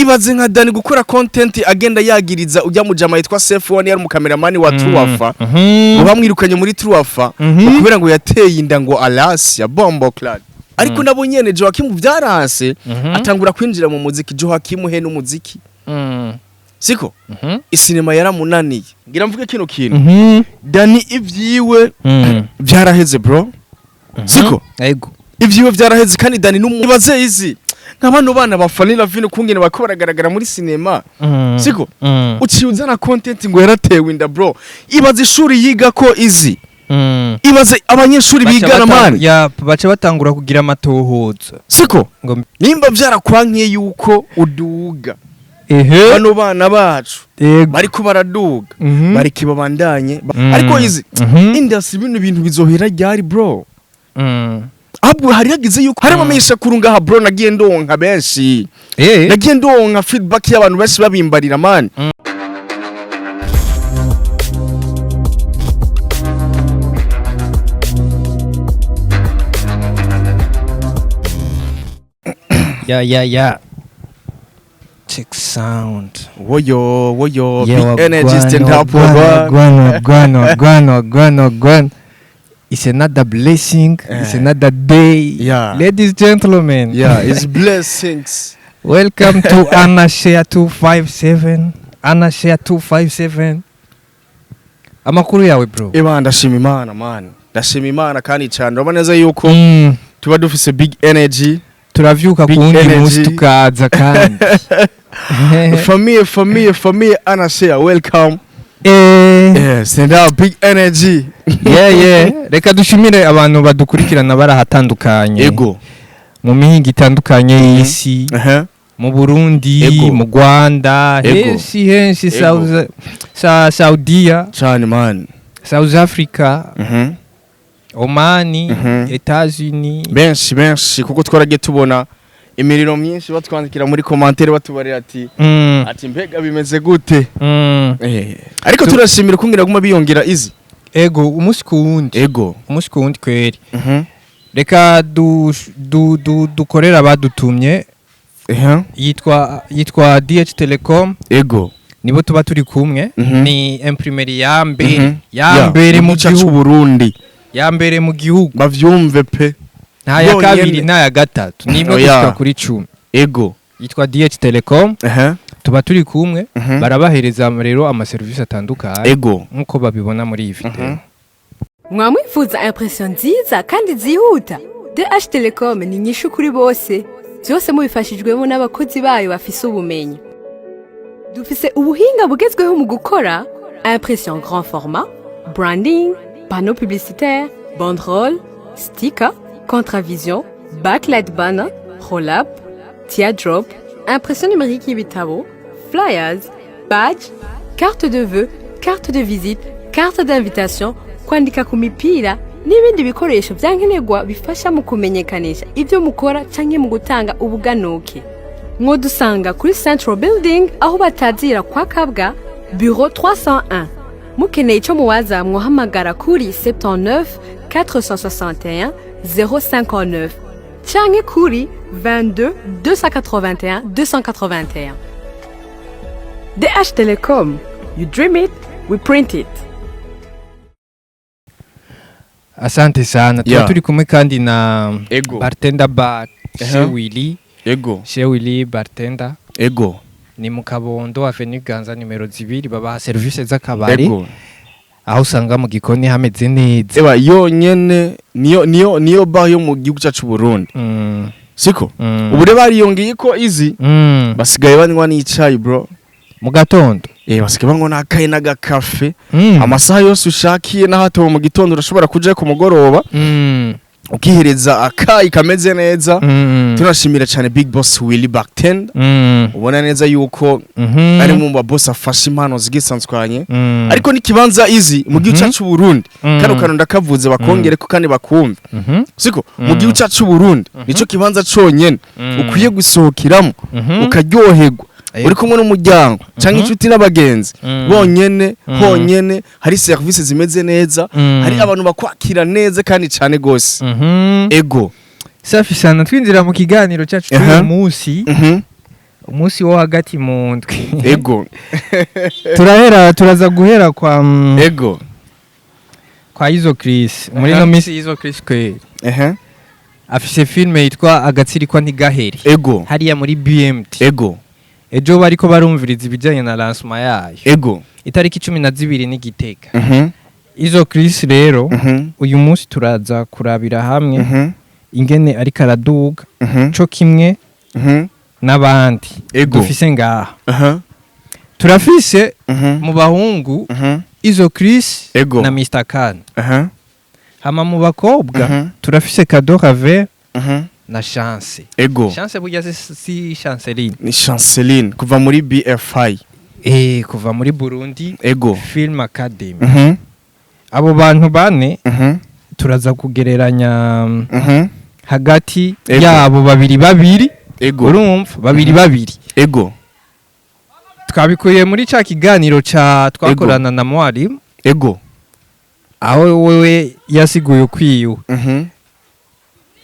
ibaze nka Dani gukora content agenda yagiriza ujya mu jama yitwa Safe One yari mu cameraman wa Truafa bamwirukanye muri Truafa kubera ngo yateye inda ngo Alas ya Bombo Clad ariko nabo nyene Joachim byarase atangura kwinjira mu muziki Joachim he n'umuziki siko isinema yaramunaniye ngira mvuge kino kintu Dani ivyiwe byaraheze bro siko yego ivyiwe byaraheze kandi Dani n'umubaze izi nk'abantu bana ba FANNY LAVINE kungene bako baragaragara muri sinema siko uciuza na content ngo yaratewe inda bro ibaze ishuri yiga ko izi ibaze abanyeshuri bigana mani ya baca batangura kugira amatohoza siko nimba byarakwankiye yuko uduga bano bana bacu bariko baraduga bariki babandanye ariko izi industry bintu bizohera ryari bro abwo hari yagize yuko hari amamesha kurunga ha bro nagiye ndonka benshi nagiye ndonka feedback y'abantu benshi babimbarira man ya check sound woyo yeah, big energy stand up gwan. It's another blessing. It's another day. Yeah. Ladies, gentlemen. Yeah, it's blessings. Welcome to Anashare 257. Anashare 257. Amakuru yawe bro. Ndashima Imana man. Ndashima Imana kandi cyane. Urabona neza yuko tuba dufise big energy. Turavyuka kundi munsi tukaza kandi. Famille Anashare, welcome. Send out big energy. Yeah. Reka dushimire abantu badukurikirana barahatandukanye. Ego. Mu mihinga itandukanye y'isi. Mu Burundi, mu Rwanda, henshi Saudia, cyane man. South Africa, Oman, Etats-Unis. Benshi kuko twaragiye tubona imiriro myinshi batwandikira muri commentaire batubarira ati mbega bimeze gute ariko turashimira kungira guma biyongera izi ego umunsi kuwundi kweri reka dukorera badutumye yitwa DH Telecom ego nibo tuba turi kumwe ni imprimerie ya mbere mu gihugu Burundi ya mbere mu gihugu bavyumve pe nta ya kabiri nta ya gatatu nimwe gushika kuri 10 ego yitwa DH Telecom tuba turi kumwe barabahereza rero ama service atandukanye ego nkuko babibona muri iyi video mwamwifuza impression nziza kandi zihuta DH Telecom ni nyishu kuri bose byose mubifashijwemo n'abakozi bayo bafise ubumenyi dufise ubuhinga bugezweho mu gukora impression grand format branding panneau publicitaire banderole sticker contravision, backlight banner, roll-up, teardrop, impression numérique y'ibitabo, flyers, badge, carte de vœux, carte de visite, carte d'invitation, kwandika ku mipira n'ibindi bikoresho byankenerwa bifasha mu kumenyekanisha ibyo mukora canke mu gutanga ubuganuke. Mwodusanga kuri Central Building aho batazira kwa Kabwa, bureau 301. Mukeneye ico muwaza mwohamagara kuri 79 461 059 canke kuri 22 281 281. DH Telecom, you dream it, we print it. Asante sana. Turi kumwe kandi na bartender bar Willy bartender. Ego. Ni mu Kabondo Avenue Ganza nimero 2 babaha service z'akabari. Aho usanga mu gikoni hameze neza. Eba yonyene niyo bar yo mu gihugu cyacu Burundi. Siko? Ubure bariyongeye ko izi basigaye banywa n'icayi bro. Mu gatondo. Basigaye banywa n'akaye n'agakafe. Amasaha yose ushakiye n'ahato mu gitondo urashobora kuja ku mugoroba. Ukihereza akayi kameze neza. Turashimira cyane Big Boss Willy Bartender. Ubona neza yuko ari mu boss afasha impano zigisanzwanye. Ariko nikibanza izi mu gihugu cyacu Burundi. Kano ndakavuze bakongere ko kandi bakumva. Siko mu gihugu cyacu Burundi nico kibanza conyene ukwiye gusohokeramo ukaryoherwa. Uri kumwe n'umuryango canke inshuti n'abagenzi bonyene honyene hari service zimeze neza hari abantu bakwakira neza kandi cyane gose ego safi sana twinjira mu kiganiro cyacu cy'uyu munsi umunsi wo hagati mu ndwi ego turaza guhera kwa ego kwa Izo Chris muri no minsi Izo Chris kwe afise filme yitwa Agatsirikwa ntigaheri ego hariya muri BMT ego ejo bariko barumviriza ibijanye na lancement yayo ego itariki 12 n'Igitega Izo Chris rero uyu munsi turaza kurabira hamwe ingene ariko araduga co kimwe n'abandi dufise ngaha turafise mu bahungu Izo Chris na Mr Khan hama mu bakobwa turafise Kado Rave na Chance Chance burya si Chanceline ni Chanceline kuva muri BFI kuva muri Burundi Film Academy abo bantu bane turaza kugereranya hagati yabo babiri urumva babiri twabikuye muri ca kiganiro ca twakorana na mwarimu aho wewe yasiguye ukwiwe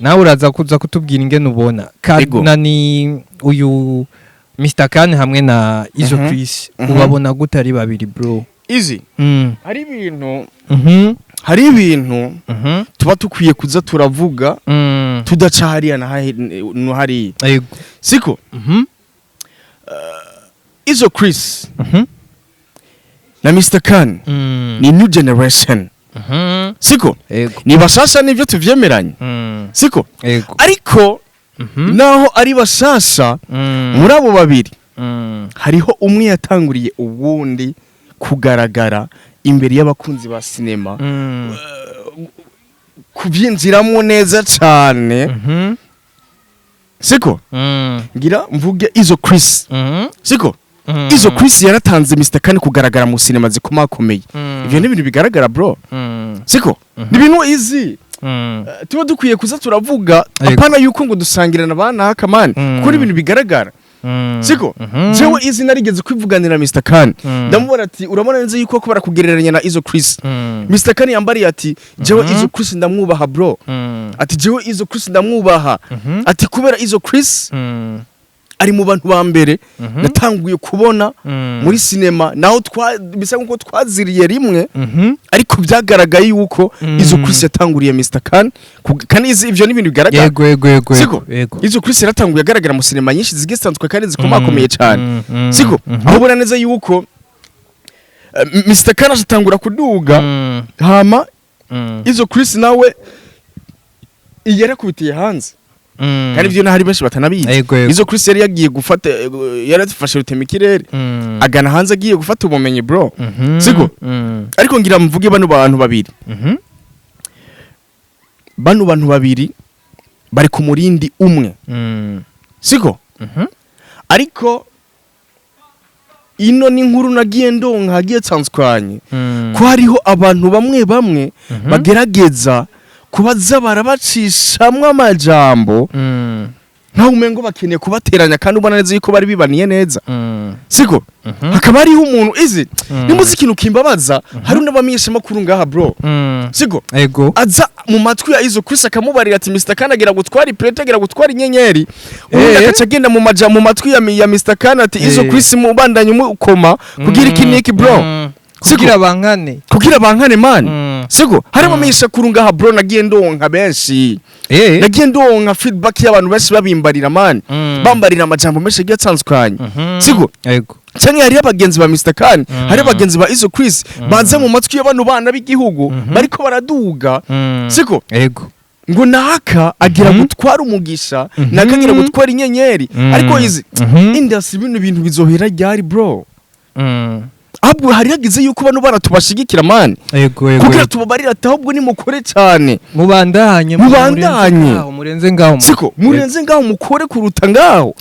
nawe uraza kuza kutubwira ingene ubona kana ni uyu Mr Khan hamwe na Izo Chris ubabona gute ari babiri bro Easy hari ibintu tuba tukwiye kuza turavuga tudaca hariya no hari siko Izo Chris na Mr Khan ni new generation siko ni bashasha nivyo tuvyemeranye siko ariko naho ari bashasha muri abo babiri hariho umwe yatanguriye ubundi kugaragara imbere y'abakunzi ba sinema kubyinjiramo neza cyane siko ngira mvuge Izo Chris siko Izo Chris yaratanze Mr Khan kugaragara mu sinema zikomakomeye ivyo ni ibintu bigaragara bro siko ni ibintu easy tuba dukwiye kuza turavuga apana yuko ngo dusangirana bana haka man kuri ibintu bigaragara siko jewe Easy narigeze kwivuganira Mr Khan ndamubona ati urabona neze yuko ko barakugereranya na Izo Chris Mr Khan yambari ati jewe Izo Chris ndamwubaha bro ati jewe Izo Chris ndamwubaha ati kubera Izo Chris ari mu bantu ba mbere natanguye kubona muri sinema naho bisa nkuko twaziriye rimwe ariko byagaragaye yuko Izo Chris yatanguriye Mr Khan kandi ivyo n'ibintu bigaragara yego Izo Chris yaratanguye agaragara mu sinema nyinshi zigisanzwe kandi zikomakomeye cyane siko aho ubona neza yuko Mr Khan atangura kuduga hama Izo Chris nawe yarakubitiye hanze kandi ivyo nahari benshi batanabizi Izo Chris yari yagiye gufata yaradufashe rutemikirere agana hanze agiye gufata ubumenyi bro siko ariko ngira mvuge bano bantu babiri bari ku murindi umwe siko ariko ino ni nkuru nagiye ndonka hagiye tsanzwanye ko hariho abantu bamwe bagerageza kubaza barabacishamwe amajambo nkaho umengo bakeneye kubateranya kandi ubona neza yuko bari bibaniye neza siko hakaba hariho umuntu izi nimuzi ikintu kimbabaza hari n'abamenyesha makuru ngaha bro siko aza mu matwi ya Izo Chris akamubarira ati Mr Khan agira gutwara iplate agira gutwara inyenyeri ubundi akacagenda mu matwi ya Mr Khan ati Izo Chris mu bandanye umukoma kugira ikiniki bro kugira bankane man siko hari abamenyesha kuru ngaha bro nagiye ndonka benshi nagiye ndonka feedback y'abantu benshi babimbarira man bambarira amajambo menshi agiye atsanzukanye siko cyane hari abagenzi ba Mr Khan hari abagenzi ba Izo Chris baza mu matwi y'abantu bana b'igihugu bariko baraduga siko ngo naka agira gutwara umugisha nakagira gutwara inyenyeri ariko izi industry ibintu bizohera ryari bro ahubwo hari hagize yuko bano bana tubashigikira man kugira tubabarira ati ahubwo ni mukore cyane mubandanye murenze ngaho siko murenze ngaho mukore kuruta ngaho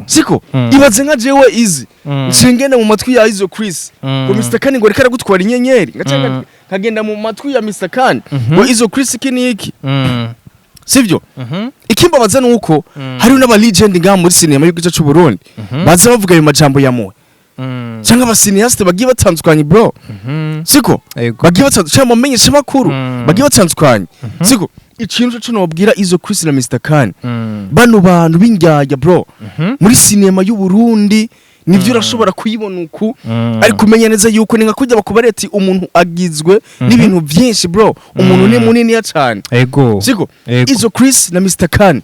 siko ibaze nka jewe Easy ncengenda mu matwi ya Izo Chris ngo Mr Khan ngo rekara gutwara inyenyeri ngacenga kagenda mu matwi ya Mr Khan ngo Izo Chris kiniki sivyo ikimbabaza nuko hari n'aba legend ngaho muri sinema y'igice cy'u Burundi baza bavuga ayo majambo ya moyo cyangwa abasiniyaste bagiye batandukanye bro siko bagiye batandukanye cyangwa amenyesha makuru bagiye batandukanye siko ikintu cyo nobwira izo Chris na Mr Khan bano bantu binjyajya bro muri cinema y'u Burundi nivyo urashobora kuyibona uku ariko kumenya neza yuko ninga kujya bakubare ati umuntu agizwe n'ibintu byinshi bro umuntu ni munini ya cyane ego siko izo Chris na Mr Khan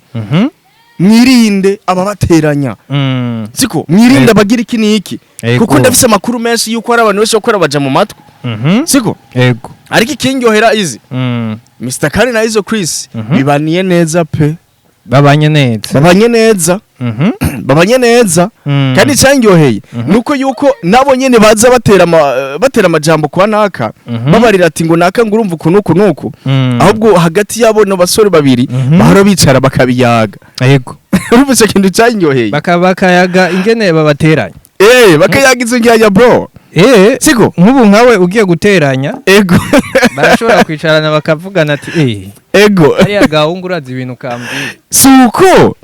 mwirinde ababateranya siko mwirinde abagira iki niki kuko ndafise amakuru menshi yuko ari abantu benshi bakora baja mu matwi siko ego ariko ikindyohera izi Mr Khan na izo Chris bibaniye neza pe babanye neza kandi cyangyoheye nuko yuko nabo nyene baza batera amajambo kwa naka babarira ati ngo naka ngurumva kunuku ahubwo hagati yabo no basore babiri bahora bicara bakabiyaga yego urumva kintu cyangyoheye bakayaga ingene babateranya bakayaga izo ngya bro siko nk'ubu nkawe ugiye guteranya ego barashobora kwicarana bakavugana ati ego ari agahungu urazi ibintu kambwiye suko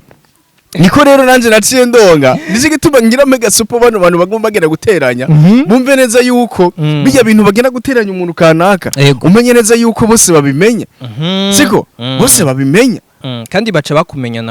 niko rero nanje naciye ndonga ndije gituma ngira mega super bano bantu bagomba bagenda guteranya bumve neza yuko bijya bintu bagenda guteranya umuntu kanaka umenye neza yuko bose babimenya siko bose babimenya kandi baca bakumenya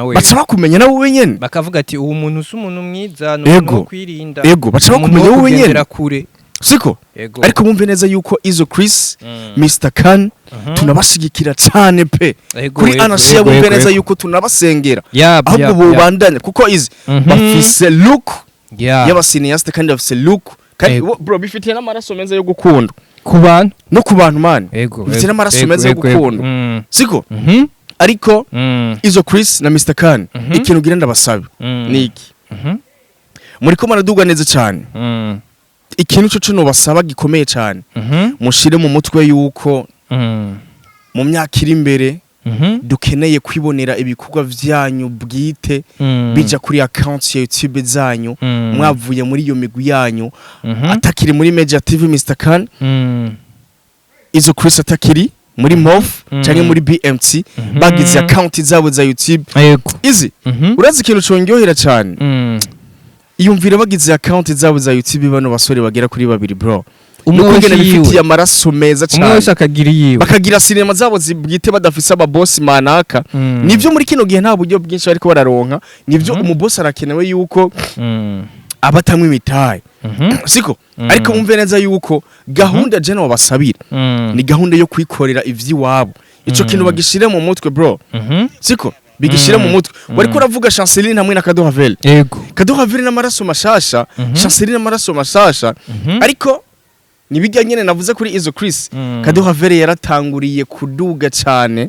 nawe wenyene bakavuga ati uwo muntu si umuntu mwiza no kwirinda baca bakumenya wowe wenyene kure siko ariko bumve neza yuko izo Chris Mr Khan tunabashigikira cyane pe kuri anashiya bumve neza yuko tunabasengera ahubwo bubandanya kuko izi bafise look y'abasiniyaste kandi bafise look kandi bro bifitiye n'amaraso meza yo gukunda ku bantu man bifitiye n'amaraso meza yo gukunda siko ariko izo Chris na Mr Khan ikintu gira ndabasabe niki muri ko maraduga neza cyane ikintu cyo basaba gikomeye cyane mushire mu mutwe yuko mu myaka iri imbere dukeneye kwibonera ibikorwa vyanyu bwite bija kuri account ya YouTube zanyu mwavuye muri iyo migwi yanyu atakiri muri Media TV Mr Khan izo Chris atakiri muri MOF cyangwa muri BMT bagize account zabo za YouTube izi urazi ikintu cyongyohera cyane iyumvira bagize account zabo za YouTube bano basore bagera kuri babiri bro umwe bifitiye amaraso meza cyane umwe wese akagira yiwe bakagira sinema zabo zibwite badafise aba boss manaka nivyo muri kino gihe nta buryo bwinshi ariko bararonka nivyo umuboss arakenewe yuko abatamwe imitaye siko ariko mumve neza yuko gahunda je no basabira ni gahunda yo kwikorera ivyiwabo ico kintu bagishire mu mutwe bro siko bigishira mu mutwe wari ko ravuga Chanceline hamwe na Kadohavel yego Kadohavel n'amaraso mashasha Chanceline n'amaraso mashasha ariko nibijya nyene navuze kuri izo Chris Kadohavel yaratanguriye kuduga cyane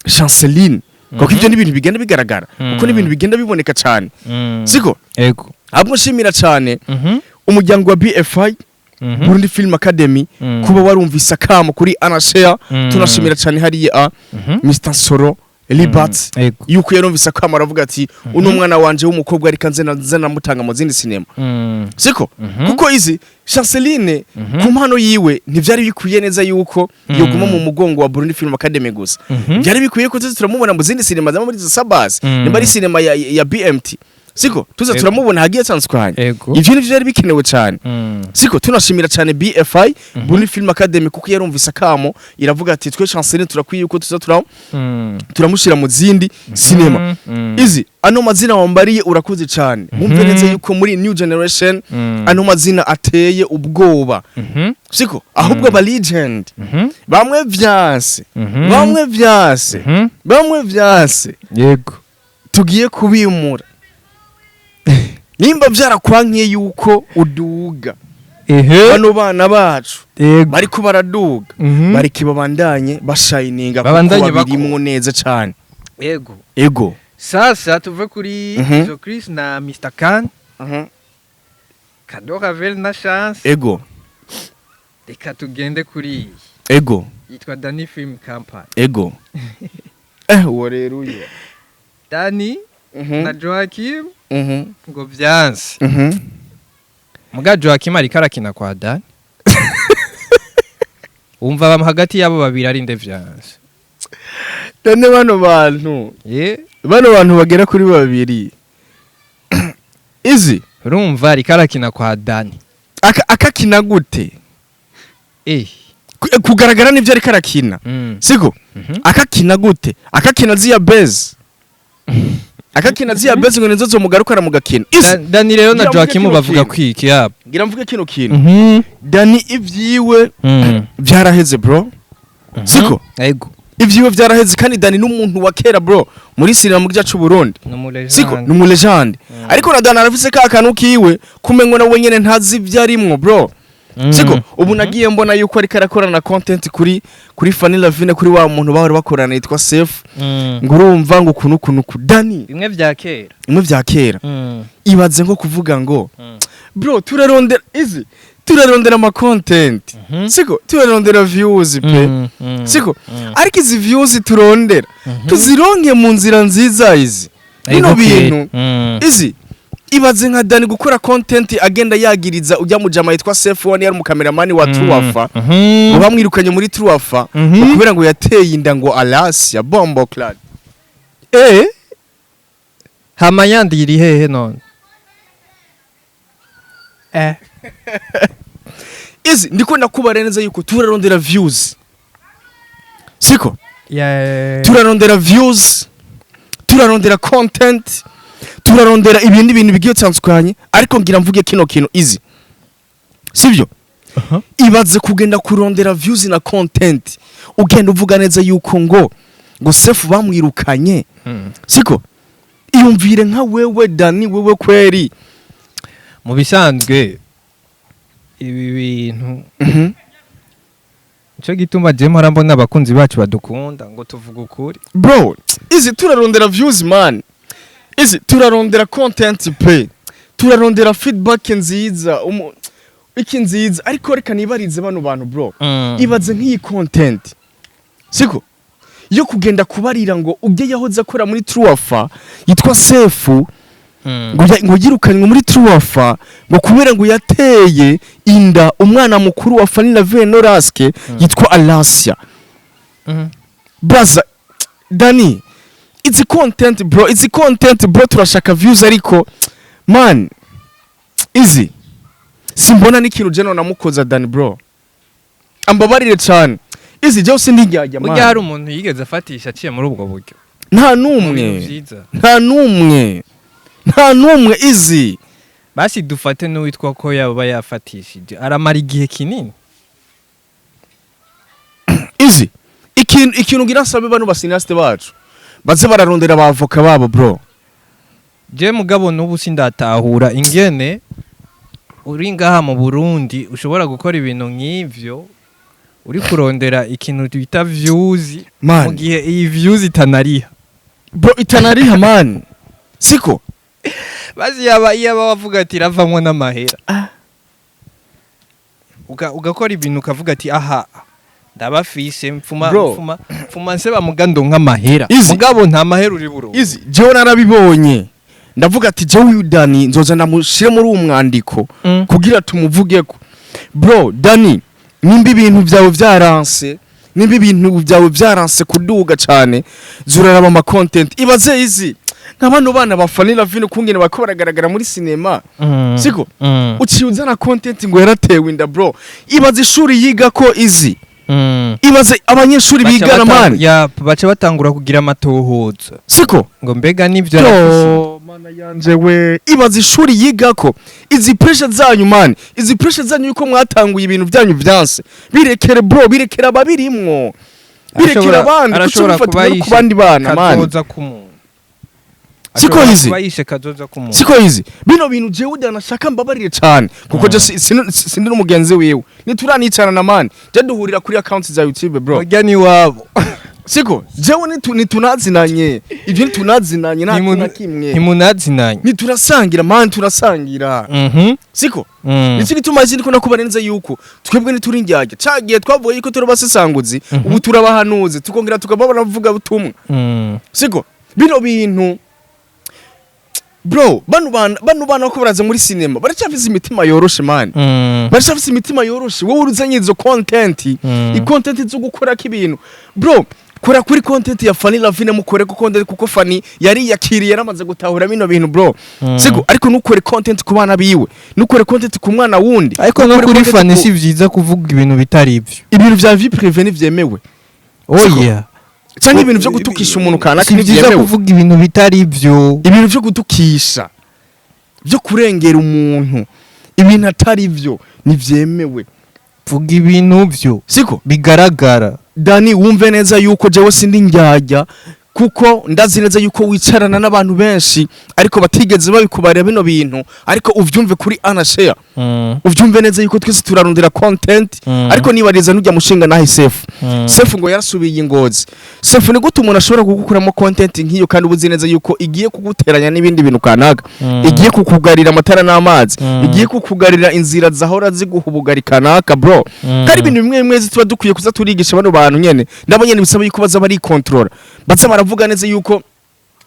Chanceline kuko ivyo ni ibintu bigenda bigaragara kuko ni ibintu bigenda biboneka cyane siko yego ahubwo nshimira cyane umuryango wa BFI Burundi Film Academy kuba warumvise akamo kuri Anashare tunashimira cyane hariya Mr Nsoro Libat yuko yarumvise akamo aravuga ati uno mwana wanje w'umukobwa ari kanze namutanga mu zindi sinema siko kuko izi Chanceline ku mpano yiwe ntivyari bikwiye neza yuko yoguma mu mugongo wa Burundi Film Academy gusa byari bikwiye ko turamubona mu zindi sinema za muri Sabas nimba ari sinema ya BMT siko tuza turamubona hagiye tsanskwanye ivyo nivyo byari bikenewe cyane siko tunashimira cyane BFI Burundi Film Academy kuko yarumvise akamo iravuga ati twe Chanceline turakwiye yuko tuza turamushira mu zindi sinema izi ano mazina wambariye urakoze cyane mumve neza yuko muri new generation ano mazina ateye ubwoba siko ahubwo ba legend bamwe vyase yego tugiye kubimura nimba byarakwankiye yuko uduga bano bana bacu bariko baraduga bariki babandanye bashininga kuko babirimwo neza cyane ego sasa tuve kuri izo Chris na Mr Khan Kadohavel na Chance ego reka tugende kuri ego yitwa Dani Film Company ego uwo rero uyu Dani na Joachim ngo byanze muga Joachim ari karakina kwa Dani umva hagati yabo babiri ari nde byanze none bano bantu bagera kuri babiri izi urumva ari karakina kwa Dani akakina gute kugaragara nivyo ariko arakina siko akakina gute akakina ziya base akakina ziya base ngo nizo zomugarukana mu gakino Dani rero na Joachim bavuga kwiki yabo ngira mvuge kino kintu Dani ivyiwe vyaraheze bro siko yego ivyiwe vyaraheze kandi Dani n'umuntu wa kera bro muri sinema mu gice cy'u Burundi siko numu legend ariko na Dani arafise ka kantu kiwe kumengo na wenyene ntazi vyarimwo bro siko ubu nagiye mbona yuko ari karakorana content kuri FANNY LAVINE kuri wa muntu bahora bakorana yitwa Safe ngurumva ngo kunu Dani bimwe vya kera ibaze ngo kuvuga ngo bro turarondera ama content siko turarondera views pe siko ariko izi views turondera tuzironke mu nzira nziza izi bino bintu izi ibaze nka Dani gukora content agenda yagiriza ujya mu jama yitwa Safe one yari mu cameraman wa Truafa ngo bamwirukanye muri Truafa kubera ngo yateye inda ngo Alas ya Bombo Clad hamayandi iri hehe none izi ndiko nakubara neza yuko turarondera views siko turarondera views turarondera content turarondera ibindi bintu bigiye tsansukanye ariko ngira mvuge kino kintu izi sivyo ibaze kugenda kurondera views na content ugenda uvuga neza yuko ngo Safe bamwirukanye siko iyumvire nka wewe Dani wewe kweri mu bisanzwe ibi bintu cyo gituma je marambona abakunzi bacu badukunda ngo tuvuga ukuri bro izi turarondera views man izi turarondera content pe turarondera feedback nziza iki nziza ariko reka nibarize bano bantu bro ibaze nk'iyi content siko yo kugenda kubarira ngo ujye yahoze akora muri Truafa yitwa Safe ngo yirukanywe muri Truafa ngo kubera ngo yateye inda umwana mukuru wa FANNY LAVINE Noraske yitwa Alasia baza Dani it's content bro turashaka views ariko man easy simbona n'ikintu je none namukoza Dani bro ambabarire cyane easy je usindijya man burya hari umuntu yigeze afatisha aciye muri ubwo buryo nta numwe easy basi dufate n'uwitwa ko yaba yafatishije aramara igihe kinini easy ikintu ngira sabe bano basinaste bacu baze bararondera abavoka babo bro je mugabo n'ubu sindatahura ingene uri ngaha mu Burundi ushobora gukora ibintu nk'ivyo uri kurondera ikintu twita views mu gihe iyi views itanariha bro itanariha man siko bazi yaba wavuga ati ravamwe n'amahera ugakora ibintu ukavuga ati aha ndabafise mfuma nseba mugando nk'amahera mugabo nta mahera uri buro izi jewe narabibonye ndavuga ati jewe Dani nzoza namushire muri umwandiko kugira tumuvugeko bro Dani nimba ibintu byawe byaranse kuduga cyane zuraraba ama content ibaze izi nk'abantu bana ba FANNY LAVINE kungene bakobaragaragara muri sinema siko uciyuzana content ngo yaratewe inda bro ibaze ishuri yiga ko izi ibaze abanyeshuri bigana man baca batangura kugira amatohoza siko ngo mbega nivyo arafise mana yanje we ibaze ishuri yiga ko izi pressure zanyu man izi pressure zanyu yuko mwatanguye ibintu byanyu byanse birekere bro birekera ababirimwo birekera abandi kuko ku bandi bana man siko hizi bino bintu jewe danashaka mbabarire cyane kuko je sindi n'umugenzi wiwe nituranicana na man je duhurira kuri account za YouTube bro ogani wabo siko jewe nitunazinanye ivyo nitunazinanye nta kimwe ntimunazinanye niturasangira man turasangira siko niki gituma izindi ko nakubarenza yuko twebwe niturinjyaje cagiye twavuye yuko turabasesanguzi ubu turabahanuze tukongera tukababona vuga butumwa siko bino bintu bro banu bana ko baraza muri cinema baracafise imitima yoroshe man baracafise imitima yoroshe wowe uruzanye izo content i content zo gukora k'ibintu bro kora kuri content ya Fanny Lavine mukore ko content kuko Fanny yari yakiriye yaramaze gutahura bino bintu bro siko ariko nukore content ku bana biwe nukore content ku mwana wundi ariko no kuri Fanny si vyiza kuvuga ibintu bitari ivyo ibintu vya vie privée nivyemewe oya cyangwa ibintu byo gutukisha umuntu kanaka si vyiza kuvuga ibintu bitari ivyo ibintu byo gutukisha byo kurengera umuntu ibintu atari ivyo nivyemewe vuga ibintu vyo siko bigaragara Dani wumve neza yuko jewe sindi njyajya kuko ndazi neza yuko wicarana n'abantu benshi ariko batigeze babikubarira bino bintu ariko uvyumve kuri anashare uvyumve neza yuko twese turarundira content ariko nibariza nujya mushinga nahi Sefu ngo yarasubiye ingozi Sefu ni gute umuntu ashobora kugukuramo content nk'iyo kandi ubuzi neza yuko igiye kuguteranya n'ibindi bintu kanaga igiye kukugarira amatara n'amazi igiye kukugarira inzira zahora ziguhubugari kanaka bro kandi ibintu bimwe bimwe tuba dukwiye kuza turigisha bano bantu nyene nabo nyene bisaba yuko baza bari control baza baravuga neza yuko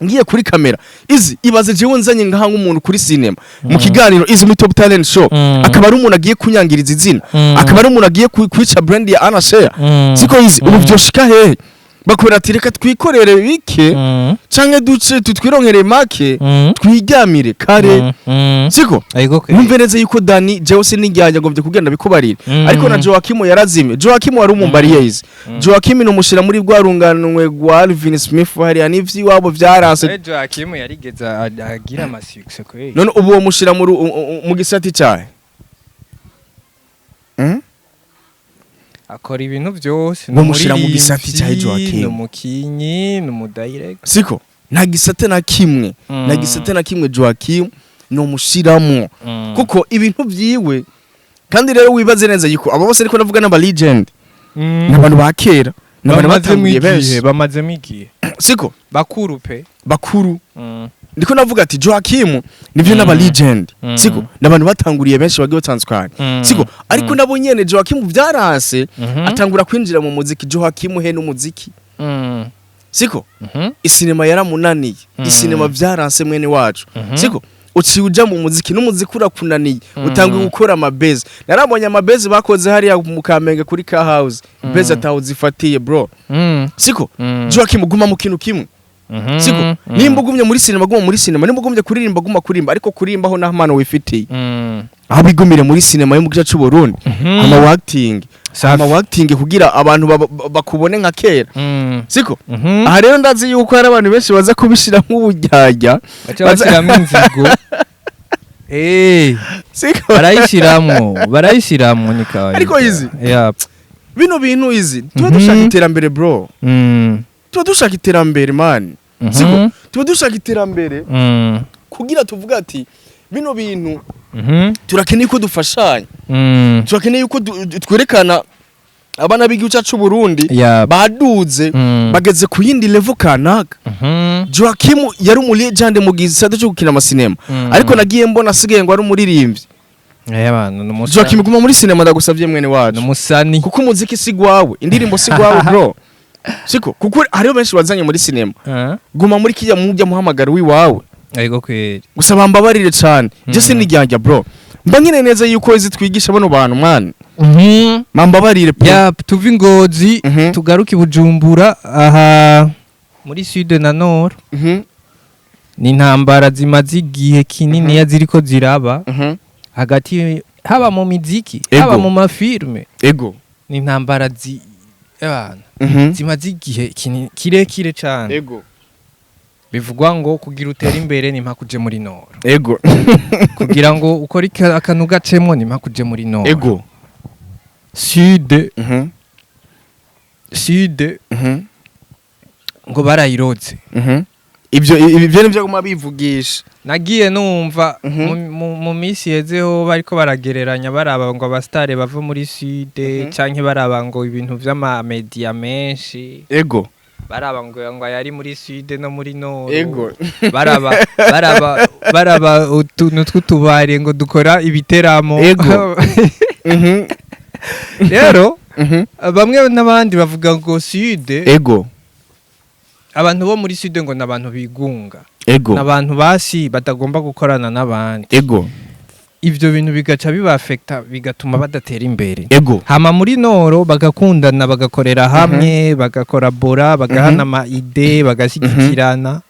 ngiye kuri kamera izi ibaze jewe nzanye ngaha nk'umuntu kuri cinema mu kiganiro izi muri Top Talent Show akaba ari umuntu agiye kunyangiriza izina akaba ari umuntu agiye kwica brand ya Anashare siko izi ubu byoshika hehe bakora ati reka twikorere bike canke duce tutwironkere make twigamire kare siko numve neza yuko Dani jewe se n'ingyanya ngo byo kugenda bikubarira ariko na Joachim yarazimye Joachim wari umumbariye Joachim no mushira muri rwarunganwe rwa Alvin Smith hari anivyi wabo vyarase Joachim yarigeza agira amasukse ko none ubu wo mushira mu gisati cyahe akora ibintu byose no mushira mu gisati cya Joachim no mukinyi no mudirect siko nta gisate na kimwe nta gisate na kimwe Joachim no mushiramo kuko ibintu byiwe kandi rero wibaze neza yuko abo bose ariko navuga n'aba legend n'abantu bakera n'abantu batangiye benshi bamaze migiye siko bakuru ndiko navuga ati Joachim nivyo n'aba legend siko n'abantu batanguriye benshi bagiye batandukanye siko ariko nabo nyene Joachim byarase atangura kwinjira mu muziki Joachim he n'umuziki siko isinema yaramunaniye isinema byarase mwene wacu siko uci uja mu muziki n'umuziki urakunaniye utangwe gukora amabeze narabonye amabeze bakoze hariya mu Kamenge kuri ka house beze atawuzifatiye bro siko Joachim guma mu kintu kimwe siko nimba ugumye muri cinema guma muri cinema nimba ugumye kuririmba guma kurimba ariko kurimbaho na Mpano wifitiye aho bigumire muri cinema yo mu gice cy'u Burundi ama acting kugira abantu bakubone nka kera siko aha rero ndazi yuko hari abantu benshi baza kubishira nk'ubujyajya baziramo inzigo siko barayishiramwo nikawe ariko izi bino bintu izi tuba dushaka iterambere bro tuba dushaka iterambere man siko tuba dushaka iterambere kugira tuvuga ati bino bintu turakeneye ko dufashanya turakeneye yuko twerekana abana b'igihugu cyacu Burundi baduze bageze ku yindi level kanaka Joachim yari mu legend mu gisata cyo gukina amasinema ariko nagiye mbona asigaye ngo ari umuririmbyi Joachim guma muri cinema ndagusavye mwene wacu n'umusani kuko umuziki si gwawe indirimbo si gwawe bro siko kuko hariho benshi bazanye muri cinema guma muri kijya mujya muhamagara wiwawe ariko kweri gusa bambabarire cyane je sinijyajya bro mba nyine neza yuko izi twigisha bano bantu mwana mambabarire tuvi Ngozi tugaruke Bujumbura aha muri sud na nord ni ntambara zimaze igihe kinini yaziriko ziraba hagati haba mu miziki haba mu mafilme ni ntambara zimaze igihe kirekire cyane bivugwa ngo kugira utera imbere ni mpakuje muri nord kugira ngo ukore akantu gacemo ni mpakuje muri nord sud ngo barayiroze ibyo nivyo guma bivugisha nagiye numva mu misi yezeho bariko baragereranya baraba ngo abastare bava muri sud canke baraba ngo ibintu vy'ama media menshi baraba ngo yari muri sud no muri nord baraba utuntu tw'utubare ngo dukora ibiteramo rero bamwe n'abandi bavuga ngo sud abantu bo muri sud ngo n'abantu bigunga n'abantu basi batagomba gukorana n'abandi ivyo bintu bigaca bibafekta bigatuma badatera imbere. Ego. Hama muri Noro bagakundana bagakorera hamwe bagakorabora bagahana ama ide bagashyigikirana.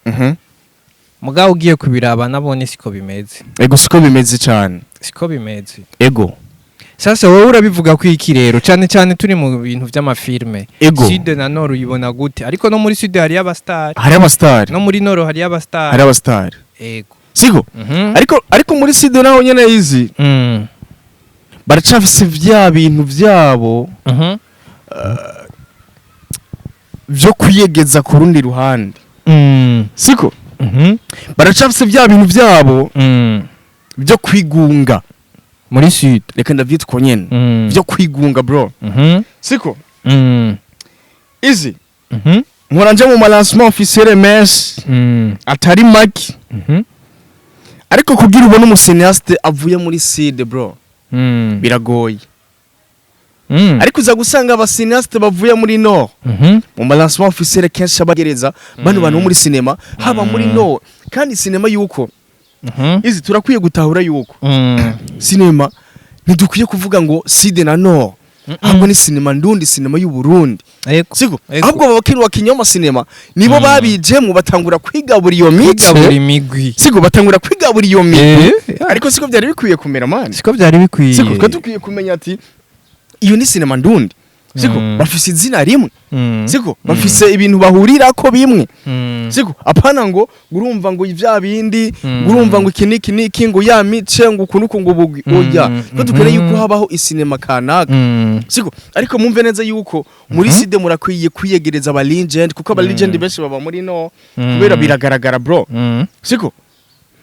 Mugabo ugiye kubiraba nabone siko bimeze. Ego siko bimeze cyane. Siko bimeze. Ego. Sasa wowe urabivuga ko iki rero cyane cyane turi mu bintu by'amafilme. Ego. Sud na Noro uyibona gute? Ariko no muri Sud hari abastar. Hari abastar. No muri Noro hari abastar. Hari abastar. Ego. Siko? Ariko muri Sud naho nyene izi. Baracafise vya bintu vyabo. Vyo kwiyegeza ku rundi ruhande. Siko? Baracafise vya bintu vyabo. Vyo kwigunga. Muri Sud reka ndavyita ko nyene vyo kwigunga bro. Siko? Izi. Nkoranje mu malancement officiel menshi atari maki. Ariko kugira ubone umusineaste avuye muri Sud bro biragoye. Ariko uza gusanga abasineaste bavuye muri Nord mu malancement officiel kenshi abagereza bano bantu muri cinema haba muri Nord kandi cinema yuko izi turakwiye gutahura yuko cinema ntidukwiye kuvuga ngo Sud na Nord ahubwo ni cinema ndundi cinema y'u Burundi. Siko ahubwo babakiri wa kinyoma cinema nibo babijemo batangura kwigabura iyo mice. Siko batangura kwigabura iyo mice. Ariko siko byari bikwiye kumera man. Siko byari bikwiye. Siko tukwiye kumenya ati iyo ni cinema ndundi. Siko bafise izina rimwe. Siko bafise ibintu bahurira ko bimwe. Siko apana ngo urumva ngo ivya bindi urumva ngo iki ngo ya mice ngo kunuko ngo bugwi oya ko tukere yuko habaho isinema kanaka. Siko ariko mumve neza yuko muri Sud murakwiye kwiyegereza aba legend kuko aba legend benshi baba muri no kubera biragaragara bro. Siko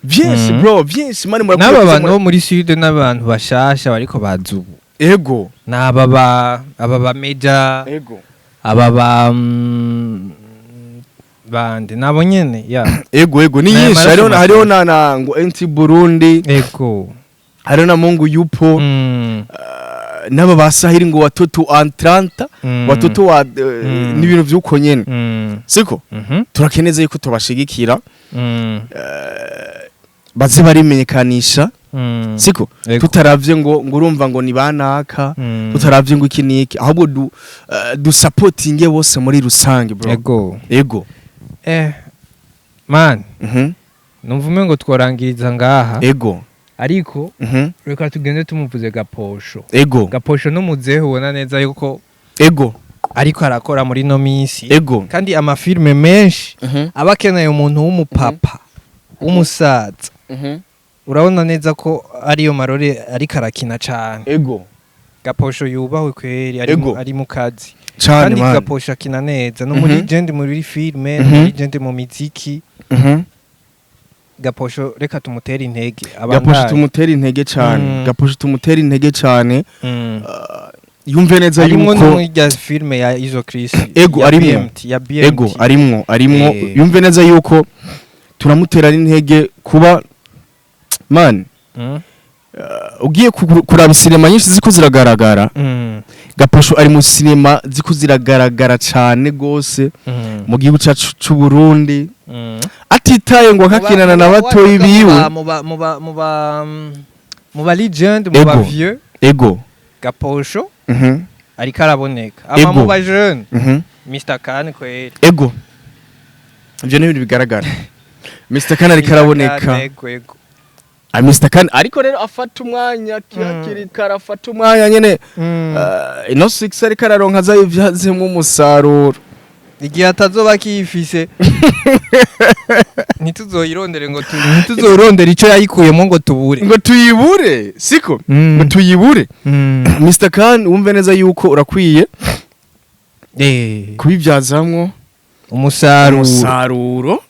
vyinshi bro vyinshi mani murakwiye n'abantu muri Sud n'abantu bashasha bariko bazubu. Ego na ababa meja. Ego ababa bande nabo nyene ya ego ni yinshi hariho na ngo NT Burundi. Ego hariho na Mungu yupo naba basahiri ngo watoto antranta watoto wa n'ibintu vyuko nyene. Siko turakeneza yuko tubashigikira baze barimenyekanisha. Siko tutaravye ngo urumva ngo ni banaka tutaravye ngo iki niki ahubwo du supporting bose muri rusange bro. Ego man numvume ngo tworangiriza ngaha. Ego ariko reka tugende tumuvuze Gaposho. Gaposho numuzeho ubona neza yuko ariko arakora muri no minsi kandi amafilme menshi abakeneye umuntu w'umupapa w'umusaza. Urabona neza ko ariyo marore ariko arakina cyane. Gaposho yubahwe kweri ari mu kazi kandi Gaposho akina neza no muri legend muri filme no muri legend mu muziki. Gaposho reka tumutere intege Gaposho tumutere intege cyane. Gaposho tumutere intege cyane. Yumve neza yuko no muri filme ya Izo Chris arimwo yumve neza yuko turamutera intege kuba man ugiye kuraba sinema nyinshi ziko ziragaragara. Gaposho ari mu sinema ziko ziragaragara cyane gose mu gihugu cyacu cy'u Burundi atitaye ngo akakinana na batoyi biwe mu ba legend mu ba vieux. Gaposho ariko araboneka ama mu ba jeune Mr Kan kweli. Ivyo ni ibintu bigaragara. Mr Kan ariko araboneka. Mr Kan ariko rero afata umwanya kirakiri karafata umwanya nyene ino 6 ariko araronka za ivyazemo umusaruro igihe atazoba kifise ntituzoyirondere ngo ntituzorondera ico yayikuyemo ngo tuyibure. Siko ngo tuyibure. Mr Kan wumve neza yuko urakwiye kubivyazamwo umusaruro.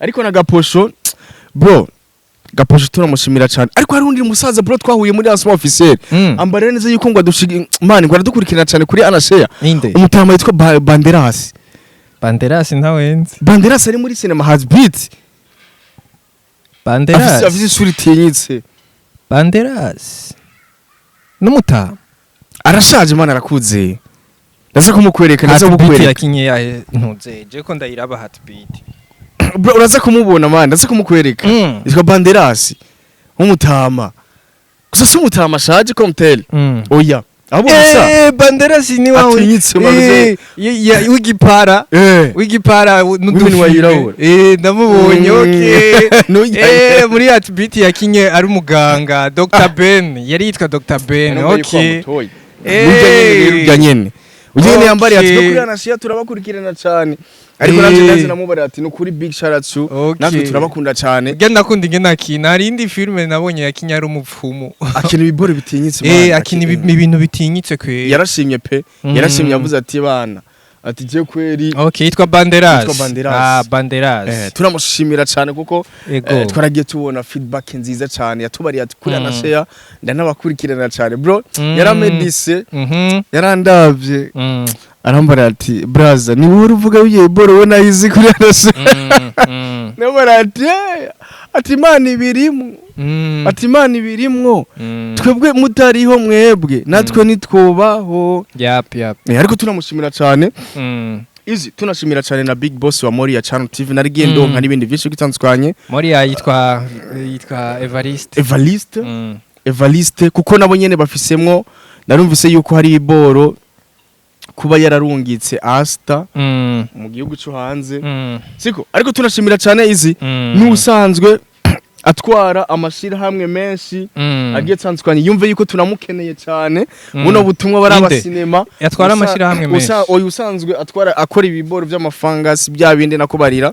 Ariko na Gaposho bro Gaposho turamushimira cyane ariko hari undi musaza bro twahuye muri lancement officiel ambare neza yuko ngo adushige man ngo aradukurikirana cyane kuri Anashare umutama yitwa Banderas ntawenze. Banderas ari muri cinema has beat. Afise suri tinyitse. Banderas n'umutama arashaje man arakuze ndaza kumukwereka ndaza kukwereka yakinye ya ntuzeje ko ndayiraba heartbeat bro uraza kumubona man ndaza kumukwereka yitwa Banderas umutama gusa si umutama ashaje komtele oya abo gusa Banderas ni wawe atinyitse maze wigipara n'umunwa yirabura ndamubonye okay muri Heartbeat yakinye ari umuganga Dr Ben yari yitwa Dr Ben okay burya nyene ugene yambari ati kuri anashiya turabakurikirana cyane ariko nanje ndazi namubari ati no kuri big shout out to natwe turabakunda cyane genda kundi ngena kina hari indi filme nabonye yakinya ari umupfumu akina ibibore bitinyitse akina ibintu bitinyitse kwe yarashimye pe yarashimye yavuze ati bana ati je kweri okay yitwa Banderas Banderas turamushimira cyane kuko twaragiye tubona feedback nziza cyane yatubariye ati kuri anashare ndanabakurikirana cyane bro yaramedise yarandavye arambara ati braza ni wowe uvuga wiye boro we nayizi kuri anashare nabara ati Imana ibirimo ati Imana ibirimwo twebwe mutariho mwebwe natwe nitwobaho ariko tunamushimira cyane izi tunashimira cyane na Big Boss wa Moria Channel TV narigiye ndonka n'ibindi byinshi bitandukanye Moria yitwa Evariste kuko nabo nyene bafisemwo narumvise yuko hari iboro kuba yararungitse Asta mu gihugu cyo hanze siko ariko tunashimira cyane izi n'usanzwe atwara amashira hamwe menshi agiye tsanzukanye yumve yuko tunamukeneye cyane buno butumwa bari abasinema yatwara amashira hamwe menshi oyu usanzwe atwara akora ibiboro by'amafangasi bya bindi nakubarira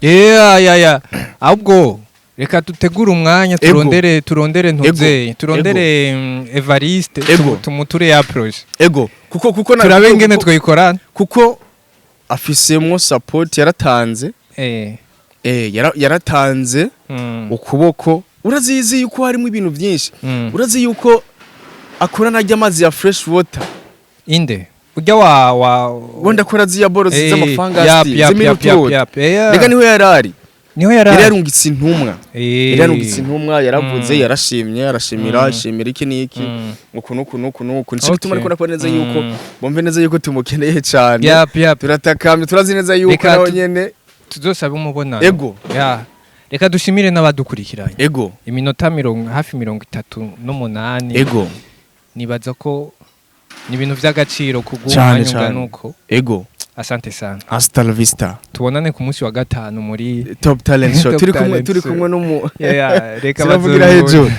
ahubwo reka tutegura umwanya turondere ntuze turondere Evariste tumuture ya projet kuko turabengene twikorana kuko afisemwo support yaratanze yaratanze ukuboko urazizi yuko harimo ibintu byinshi urazi yuko akorana ry'amazi ya fresh water inde ujya wonda kora ziya boro z'amafangasi z'imiruto rega niho yararungitse intumwa yaravuze yarashimye arashimira iki niki nuko nico gituma ariko nakora neza yuko bombe neza yuko tumukeneye cyane turatakamye turazi neza yuko naho nyene tuzosaba umubonano reka dushimire n'abadukurikiranye iminota hafi 38 nibaza ko ni ibintu by'agaciro kugumanya nuko asante sana hasta la vista tubonane ku munsi wa gatanu muri Top Talent Show turi kumwe no mu reka bavugira hejuru